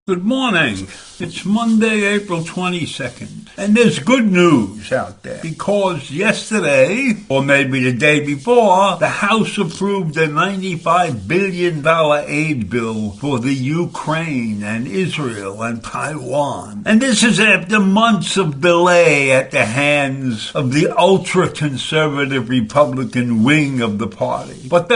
Good morning. It's Monday, April 22nd, and there's good news out there because yesterday, or maybe the day before, the House approved a $95 billion aid bill for the Ukraine and Israel and Taiwan. And this is after months of delay at the hands of the ultra-conservative Republican wing of the party. But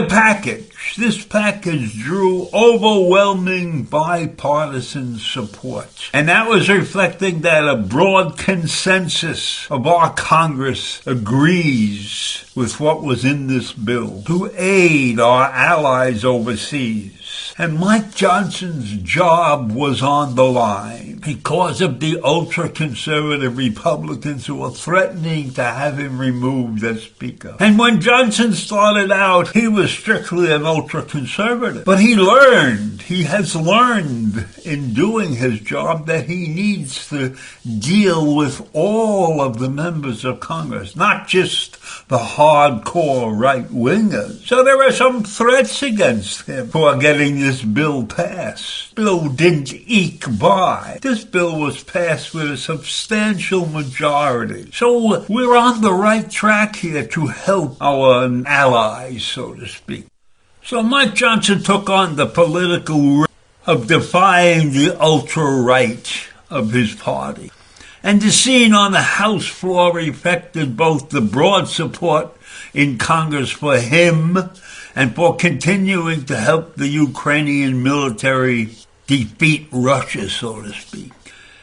this package drew overwhelming bipartisan support. And that was reflecting that a broad consensus of our Congress agrees with what was in this bill to aid our allies overseas. And Mike Johnson's job was on the line because of the ultra-conservative Republicans who were threatening to have him removed as Speaker. And when Johnson started out, he was strictly an ultra-conservative. But he has learned in doing his job that he needs to deal with all of the members of Congress, not just the hardcore right-wingers. So there are some threats against him for getting this bill passed. Bill didn't eke by. This bill was passed with a substantial majority. So we're on the right track here to help our allies, so to speak. So Mike Johnson took on the political risk of defying the ultra-right of his party. And the scene on the House floor reflected both the broad support in Congress for him and for continuing to help the Ukrainian military defeat Russia, so to speak.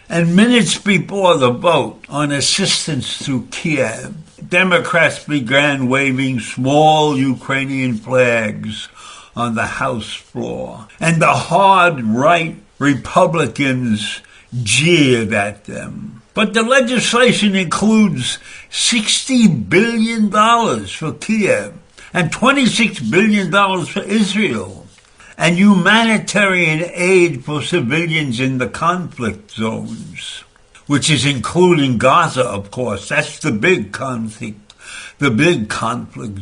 And minutes before the vote on assistance to Kiev, Democrats began waving small Ukrainian flags on the House floor. And the hard right Republicans jeered at them. But the legislation includes $60 billion for Kiev and $26 billion for Israel and humanitarian aid for civilians in the conflict zones, which is including Gaza, of course. That's the big conflict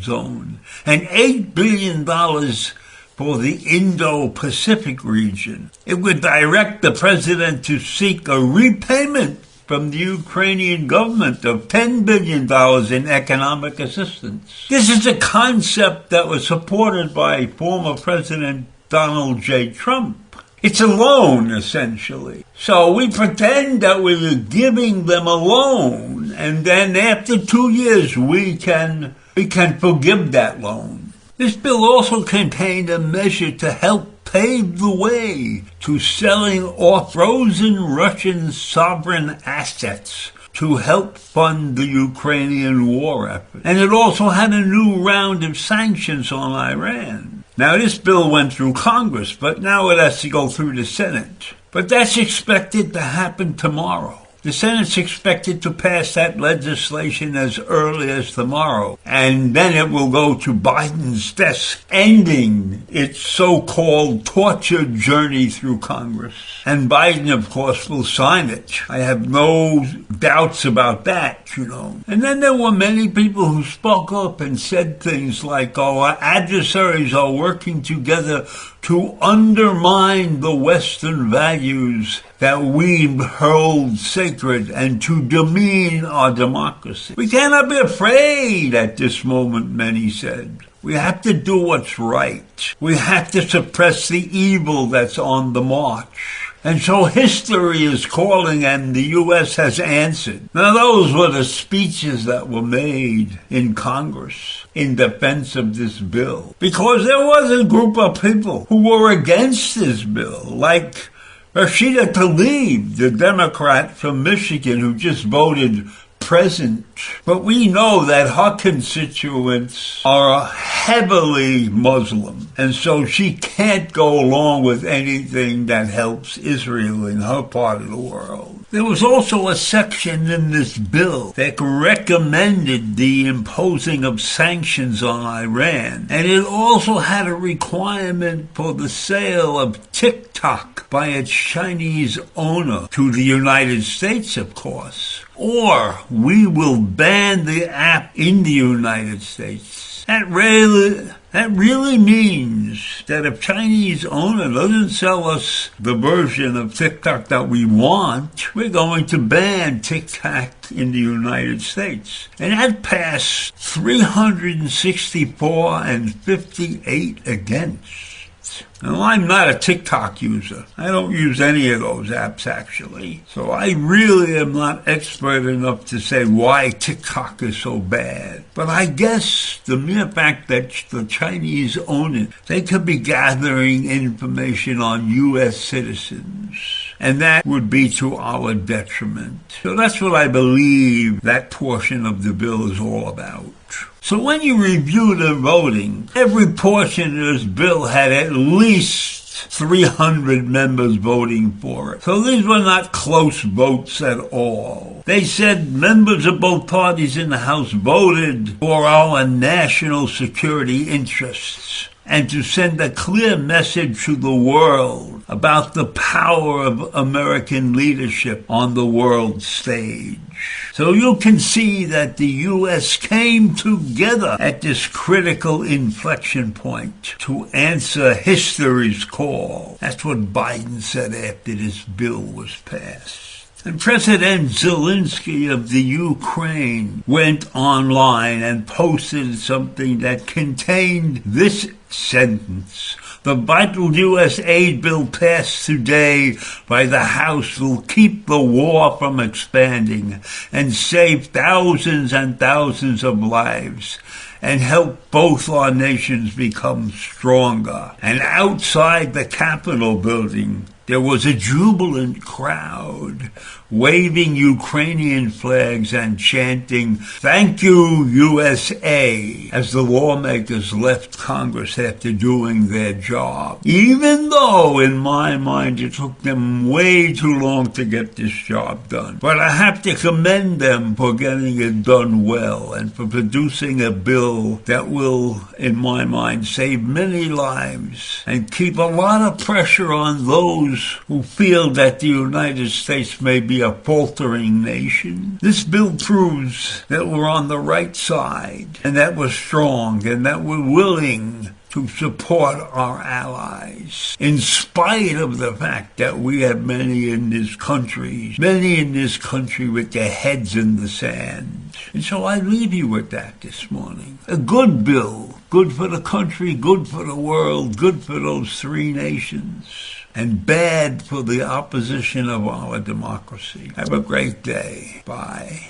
zone. And $8 billion for the Indo-Pacific region. It would direct the president to seek a repayment from the Ukrainian government of $10 billion in economic assistance. This is a concept that was supported by former President Donald J. Trump. It's a loan, essentially. So we pretend that we were giving them a loan, and then after 2 years we can forgive that loan. This bill also contained a measure to help pave the way to selling off frozen Russian sovereign assets to help fund the Ukrainian war effort. And it also had a new round of sanctions on Iran. Now, this bill went through Congress, but now it has to go through the Senate. But that's expected to happen tomorrow. The Senate's expected to pass that legislation as early as tomorrow, and then it will go to Biden's desk, ending its so-called torture journey through Congress. And Biden, of course, will sign it. I have no doubts about that, And then there were many people who spoke up and said things like, our adversaries are working together to undermine the Western values that we hold sacred and to demean our democracy. We cannot be afraid at this moment, many said. We have to do what's right. We have to suppress the evil that's on the march. And so history is calling, and the U.S. has answered. Now, those were the speeches that were made in Congress in defense of this bill. Because there was a group of people who were against this bill, like Rashida Tlaib, the Democrat from Michigan who just voted present. But we know that her constituents are heavily Muslim, and so she can't go along with anything that helps Israel in her part of the world. There was also a section in this bill that recommended the imposing of sanctions on Iran, and it also had a requirement for the sale of TikTok by its Chinese owner to the United States, of course. Or we will ban the app in the United States. That really means that if Chinese owner doesn't sell us the version of TikTok that we want, we're going to ban TikTok in the United States. And that passed 364 and 58 against. Now, I'm not a TikTok user. I don't use any of those apps, actually. So I really am not expert enough to say why TikTok is so bad. But I guess the mere fact that the Chinese own it, they could be gathering information on U.S. citizens. And that would be to our detriment. So that's what I believe that portion of the bill is all about. So when you review the voting, every portion of this bill had at least 300 members voting for it. So these were not close votes at all. They said members of both parties in the House voted for our national security interests and to send a clear message to the world about the power of American leadership on the world stage. So you can see that the U.S. came together at this critical inflection point to answer history's call. That's what Biden said after this bill was passed. And President Zelensky of the Ukraine went online and posted something that contained this sentence: the vital U.S. aid bill passed today by the House will keep the war from expanding and save thousands and thousands of lives and help both our nations become stronger. And outside the Capitol building, there was a jubilant crowd waving Ukrainian flags and chanting, "Thank you, USA," as the lawmakers left Congress after doing their job. Even though, in my mind, it took them way too long to get this job done. But I have to commend them for getting it done well and for producing a bill that will, in my mind, save many lives and keep a lot of pressure on those who feel that the United States may be a faltering nation. This bill proves that we're on the right side and that we're strong and that we're willing to support our allies, in spite of the fact that we have many in this country with their heads in the sand. And so I leave you with that this morning. A good bill, good for the country, good for the world, good for those three nations, and bad for the opposition of our democracy. Have a great day. Bye.